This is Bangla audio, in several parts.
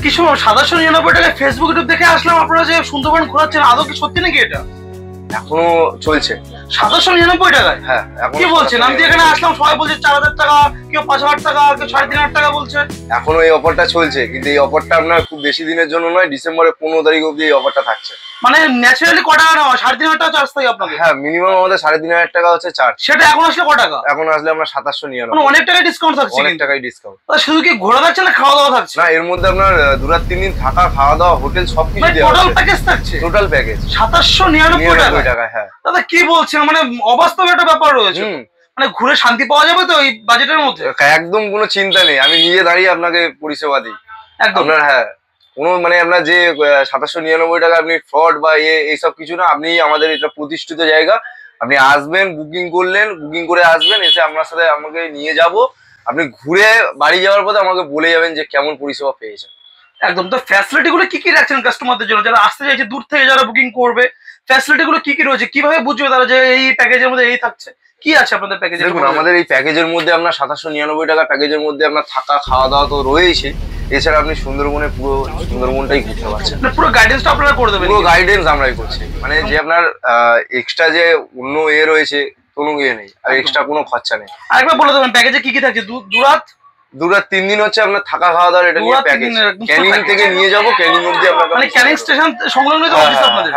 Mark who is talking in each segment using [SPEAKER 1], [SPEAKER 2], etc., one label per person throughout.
[SPEAKER 1] কিছু 799 টাকা ফেসবুক ইউটিউব দেখে আসলাম, আপনারা যে সুন্দরবন ঘোরাচ্ছেন আদৌ কি সত্যি নাকি এটা?
[SPEAKER 2] এখনো চলছে
[SPEAKER 1] 799 টাকায়?
[SPEAKER 2] হ্যাঁ।
[SPEAKER 1] কি বলছেন? আমি এখানে আসলাম সবাই বলছে 4000 টাকা, কেউ 5000 টাকা, কেউ 3500 টাকা বলছে।
[SPEAKER 2] এখনো এই অফারটা চলছে, কিন্তু এই অফারটা আপনার খুব বেশি দিনের জন্য নয়, ডিসেম্বরের 15 তারিখ অব্দি এই অফারটা থাকছে।
[SPEAKER 1] মানে ন্যাচারালি ক টাকা নেওয়া? 3500 টাকা চার্জ থাকে আপনাদের?
[SPEAKER 2] হ্যাঁ, মিনিমাম আমাদের 3500 টাকা হচ্ছে চার্জ।
[SPEAKER 1] সেটা এখন আসলে ক টাকা?
[SPEAKER 2] এখন আসলে আমরা 2799।
[SPEAKER 1] মানে অনেক টাকা ডিসকাউন্ট থাকছে।
[SPEAKER 2] অনেক টাকাই ডিসকাউন্ট।
[SPEAKER 1] শুধু কি ঘোরা থাকছে না খাওয়া দাওয়া থাকছে?
[SPEAKER 2] না, এর মধ্যে আপনার 2-3 দিন থাকা, খাওয়া দাওয়া, হোটেল সবকিছু দেওয়া আছে।
[SPEAKER 1] টোটাল প্যাকেজ থাকছে?
[SPEAKER 2] টোটাল প্যাকেজ
[SPEAKER 1] 799 টাকা।
[SPEAKER 2] হ্যাঁ
[SPEAKER 1] দাদা কি বলছেন, মানে অবাস্তব একটা ব্যাপার রয়েছে। মানে ঘুরে শান্তি পাওয়া যাবে তো এই বাজেটের মধ্যে?
[SPEAKER 2] একদম কোনো চিন্তা নেই, আমি নিজে দাঁড়িয়ে আপনাকে পরিষেবা দিই
[SPEAKER 1] একদম।
[SPEAKER 2] আপনার হ্যাঁ, কোনো মানে আপনার যে 799 টাকা আপনি ফ্রড বা এইসব কিছু না। আপনি আমাদের এটা প্রতিষ্ঠিত জায়গা, আপনি আসবেন, বুকিং করলেন, বুকিং করে আসবেন, এসে আপনার সাথে আমাকে নিয়ে যাব, আপনি ঘুরে বাড়ি যাওয়ার পথে আমাকে বলে যাবেন যে কেমন পরিষেবা পেয়েছেন।
[SPEAKER 1] একদম। তো ফ্যাসিলিটি গুলো কি কি রাখছেন কাস্টমারদের জন্য, যারা আসতে চাইছে দূর থেকে, যারা বুকিং করবে? ফ্যাসিলিটি গুলো কি কি রয়েছে, কিভাবে বুঝবে তারা যে এই প্যাকেজের মধ্যে এই থাকছে? কি আছে আপনাদের প্যাকেজে?
[SPEAKER 2] দেখুন, আমাদের এই প্যাকেজের মধ্যে আপনার 799 টাকা প্যাকেজের মধ্যে আপনার থাকা, খাওয়া দাওয়া তো রয়েছে। এছাড়া আপনি সুন্দরবনে পুরো সুন্দরবনটাই ঘুরতে পারছেন।
[SPEAKER 1] পুরো গাইডেন্সটা আপনারা করে দেবেন?
[SPEAKER 2] পুরো গাইডেন্স আমরাই করছি। মানে যে আপনার এক্সট্রা যে অন্য রয়েছে কোনো নেই, আর এক্সট্রা কোনো খরচা নেই।
[SPEAKER 1] আরেকবার বলে দেবেন প্যাকেজে কি কি থাকছে?
[SPEAKER 2] 2-3 দিন হচ্ছে আপনার থাকা, খাওয়া দাওয়া, এটা নিয়ে প্যাকেজ। ক্যানিং থেকে নিয়ে যাবো, ক্যানিং অবধি আপনার
[SPEAKER 1] মানে ক্যানিং স্টেশন সংলগ্ন অফিস আপনাদের?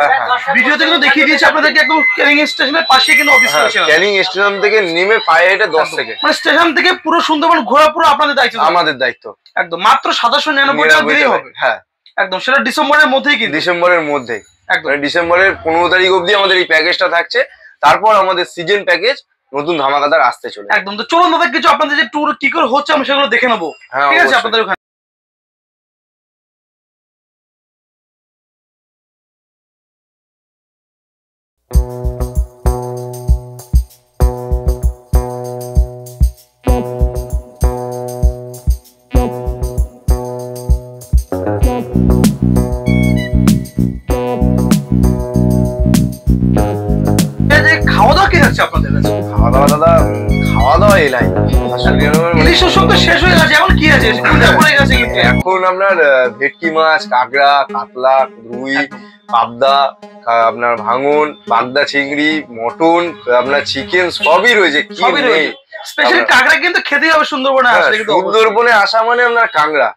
[SPEAKER 1] ভিডিওতে কিন্তু দেখিয়ে দিয়েছে আপনাদেরকে, একদম ক্যানিং স্টেশনের পাশে কিন্তু অফিস রয়েছে।
[SPEAKER 2] ক্যানিং স্টেশন থেকে নেমে পায়ে হেঁটে 10 সেকেন্ড।
[SPEAKER 1] মানে স্টেশন থেকে পুরো সুন্দরবন ঘোরা পুরো আপনাদের দায়িত্ব?
[SPEAKER 2] আমাদের দায়িত্ব।
[SPEAKER 1] একদম। মাত্র 799 টাকা দিলেই হবে?
[SPEAKER 2] হ্যাঁ
[SPEAKER 1] একদম। সেটা ডিসেম্বরের মধ্যেই কিন্তু?
[SPEAKER 2] ডিসেম্বরের মধ্যেই।
[SPEAKER 1] একদম।
[SPEAKER 2] ডিসেম্বরের 15 তারিখ অবধি আমাদের এই প্যাকেজটা থাকছে। তারপর আমাদের সিজন প্যাকেজ নতুন ধামাকাদার আসতে চলে।
[SPEAKER 1] একদম। তো চলুন দাদা, কিছু আপনাদের যে ট্যুর কি করে হচ্ছে আমি সেগুলো দেখে নেবো। ঠিক আছে আপনাদের ওখানে? খাওয়া দাওয়া কি থাকছে আপনাদের কাছে?
[SPEAKER 2] খাওয়া দাওয়া দাদা, খাওয়া দাওয়া এলাই
[SPEAKER 1] ইলিশ সব তো শেষ হয়ে গেছে, এখন কি আছে? পড়ে গেছে কিন্তু।
[SPEAKER 2] এখন আপনার ভেটকি মাছ, কাঁকড়া, কাতলা, রুই, পাবদা, আপনার ভাঙন, বাগদা চিংড়ি, মটন, আপনার চিকেন সবই রয়েছে।
[SPEAKER 1] সবই রয়েছে। স্পেশালি কাঁকড়া কিন্তু খেতেই হবে সুন্দরবনে আসলে।
[SPEAKER 2] সুন্দরবনে আসা মানে আপনার কাঁকড়া,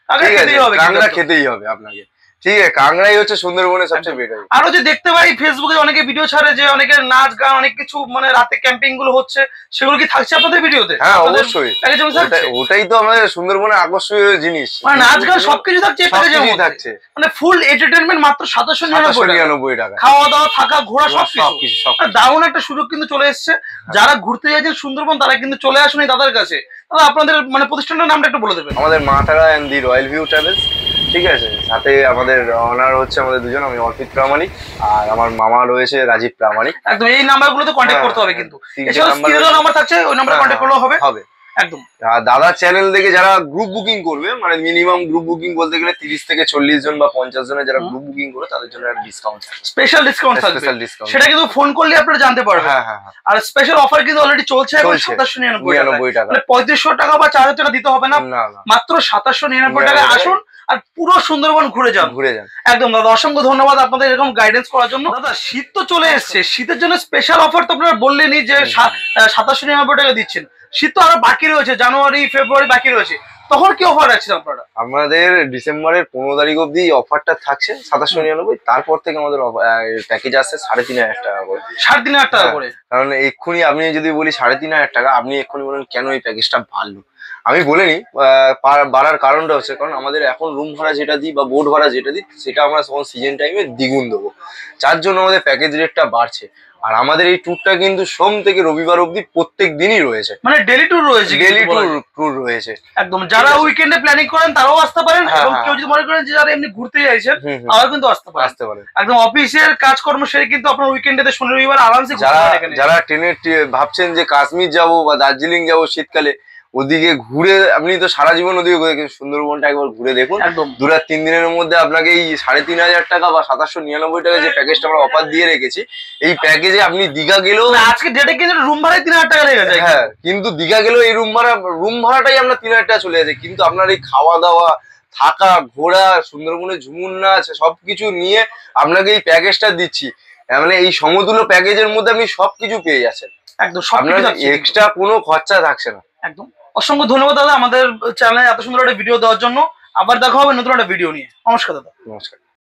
[SPEAKER 2] ঠিক আছে, কাঁকড়া খেতেই হবে আপনাকে। ঠিক আছে, কাঁকড়াই হচ্ছে সুন্দরবনের সবচেয়ে বেটার।
[SPEAKER 1] আরো যে দেখতে পাই ফেসবুকে অনেকে ভিডিও ছাড়ে যে অনেকে নাচ গান অনেক কিছু, মানে রাতে ক্যাম্পিং গুলো হচ্ছে, সেগুলো কি থাকছে আপনাদের ভিডিওতে?
[SPEAKER 2] হ্যাঁ অবশ্যই, ওটাই তো আমাদের সুন্দরবনের আকর্ষণীয় জিনিস।
[SPEAKER 1] মানে নাচ গান সবকিছু থাকছে প্যাকেজের মধ্যে থাকছে। মানে ফুল এন্টারটেইনমেন্ট মাত্র 799 টাকা। খাওয়া দাওয়া, থাকা, ঘোরা সবকিছু। দারুণ একটা সুযোগ কিন্তু চলে এসেছে। যারা ঘুরতে যাচ্ছেন সুন্দরবন তারা কিন্তু চলে আসুন এই দাদার কাছে। আপনাদের মানে প্রতিষ্ঠানের নামটা একটু বলে দেবেন?
[SPEAKER 2] আমাদের Maa Tara and the Royal View Travels, ঠিক আছে। সাথে আমাদের অনার হচ্ছে আমাদের দুজন, আমি অর্পিত প্রামাণিক আর আমার মামা রয়েছে রাজীব প্রামাণিক।
[SPEAKER 1] একদম। এই নাম্বারগুলোতে কন্ট্যাক্ট করতে হবে কিন্তু। এছাড়া স্ক্রিনে নাম্বার থাকছে, ওই নাম্বারে কন্ট্যাক্ট করলেও হবে। একদম।
[SPEAKER 2] দাদার চ্যানেল থেকে যারা গ্রুপ বুকিং করবে, মানে মিনিমাম গ্রুপ বুকিং বলতে গেলে 30 থেকে 40 জন বা 50 জনের যারা গ্রুপ বুকিং করে, তাদের জন্য একটা ডিসকাউন্ট থাকবে,
[SPEAKER 1] স্পেশাল ডিসকাউন্ট থাকবে। সেটা কিন্তু ফোন করলে আপনারা জানতে পারবেন।
[SPEAKER 2] হ্যাঁ।
[SPEAKER 1] আর স্পেশাল অফার কিন্তু অলরেডি চলছে 799 টাকা। মানে 3500 টাকা বা 4000 টাকা দিতে হবে না, মাত্র 799 টাকা আসুন আর পুরো সুন্দরবন ঘুরে যান। একদম দাদা, অসংখ্য ধন্যবাদ আপনাদের এরকম গাইডেন্স করার জন্য। দাদা শীত তো চলে এসছে, শীতের জন্য স্পেশাল অফার তো আপনারা বললেনই যে 799 টাকা দিচ্ছেন। শীত তো আরো বাকি রয়েছে, জানুয়ারি ফেব্রুয়ারি বাকি রয়েছে, তখন কি অফার রাখছেন আপনারা?
[SPEAKER 2] আমাদের ডিসেম্বরের 15 তারিখ অব্দি অফারটা থাকছে 799। তারপর থেকে আমাদের প্যাকেজ আসছে 3500 টাকা করে।
[SPEAKER 1] 3500 টাকা করে?
[SPEAKER 2] কারণ এক্ষুনি আপনি যদি বলি 3500 টাকা, আপনি এক্ষুনি বলেন কেন এই প্যাকেজটা বাড়লো। আমি বলিনি, বাড়ার কারণটা হচ্ছে কারণ আমাদের এখন রুম ভাড়া যেটা দিই বা বোট ভাড়া যেটা দিই, সেটা আমরা তখন সিজন টাইমে দ্বিগুণ দেবো, যার জন্য আমাদের প্যাকেজ রেটটা বাড়ছে। আর আমাদের এই ট্যুরটা কিন্তু সোম থেকে রবিবার অবধি প্রত্যেক দিনই রয়েছে,
[SPEAKER 1] মানে ডেলি ট্যুর রয়েছে।
[SPEAKER 2] ডেলি ট্যুর রয়েছে
[SPEAKER 1] একদম। যারা উইকেন্ডে প্ল্যানিং করেন তারাও আসতে পারেন, এবং কেউ যদি মনে করেন যে যারা এমনি ঘুরতে চাইছেন তারাও কিন্তু আসতে পারেন। একদম অফিসের কাজকর্ম সেরে কিন্তু আপনার উইকেন্ডে শনি রবিবার আরামসে ঘুরতে পারেন। যারা
[SPEAKER 2] ট্রেনে ভাবছেন যে কাশ্মীর যাবো বা দার্জিলিং যাবো শীতকালে, ওদিকে ঘুরে আপনি তো সারা জীবন ওদিকে সুন্দরবনটা একবার ঘুরে দেখুন। 2-3 দিনের মধ্যে আপনাকে এই 3500 টাকা বা 799 টাকা যে প্যাকেজটা আমরা অফার দিয়ে রেখেছি, এই প্যাকেজে আপনি দীঘা গেলেও,
[SPEAKER 1] আজকে ডেটে কিন্তু রুম ভাড়ায় 3000 টাকা লেগে যায়।
[SPEAKER 2] হ্যাঁ, কিন্তু দীঘা গেলেও এই রুম ভাড়াটাই আপনার 3000 টাকা চলে যাচ্ছে। কিন্তু আপনার এই খাওয়া দাওয়া থাকা, ঘোরা, সুন্দরবনে ঝুমুর নাচ সবকিছু নিয়ে আপনাকে এই প্যাকেজটা দিচ্ছি। মানে এই সমতুল্য প্যাকেজের মধ্যে আপনি সবকিছু পেয়ে যাচ্ছেন,
[SPEAKER 1] একদম
[SPEAKER 2] আপনার এক্সট্রা কোনো খরচা থাকছে না।
[SPEAKER 1] একদম। অসংখ্য ধন্যবাদ দাদা আমাদের চ্যানেলে এত সুন্দর একটা ভিডিও দেওয়ার জন্য। আবার দেখা হবে নতুন একটা ভিডিও নিয়ে। নমস্কার দাদা।
[SPEAKER 2] নমস্কার।